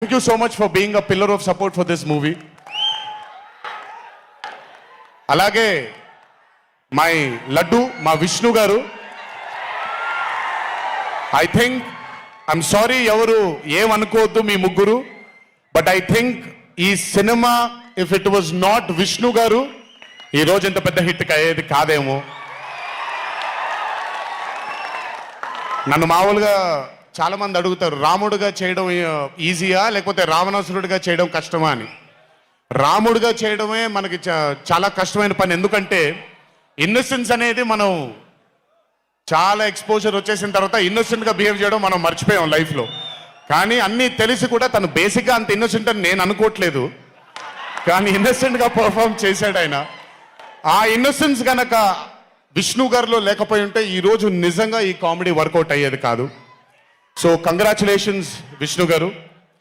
Thank you so much for being a pillar of support for this movie. అలాగే my laddu మా విష్ణు గారు. I think I'm sorry ఎవరు ఏమనుకోవద్దు మీ ముగ్గురు, బట్ ఐ థింక్ ఈ cinema if it was not Vishnu గారు ఈ రోజు ఇంత పెద్ద హిట్ అయ్యేది కాదేమో. నన్ను మామూలుగా చాలా మంది అడుగుతారు రాముడుగా చేయడం ఈజీయా లేకపోతే రావణాసురుడిగా చేయడం కష్టమా అని. రాముడిగా చేయడమే మనకి చాలా కష్టమైన పని, ఎందుకంటే ఇన్నోసెన్స్ అనేది మనం చాలా ఎక్స్పోజర్ వచ్చేసిన తర్వాత ఇన్నోసెంట్గా బిహేవ్ చేయడం మనం మర్చిపోయాం లైఫ్లో. కానీ అన్నీ తెలిసి కూడా తను బేసిక్గా అంత ఇన్నోసెంట్ అని నేను అనుకోవట్లేదు, కానీ ఇన్నోసెంట్గా పర్ఫామ్ చేశాడు ఆయన. ఆ ఇన్నోసెన్స్ గనక విష్ణు గారిలో లేకపోయి ఉంటే ఈరోజు నిజంగా ఈ కామెడీ వర్కౌట్ అయ్యేది కాదు. సో కంగ్రాచులేషన్స్ విష్ణు గారు.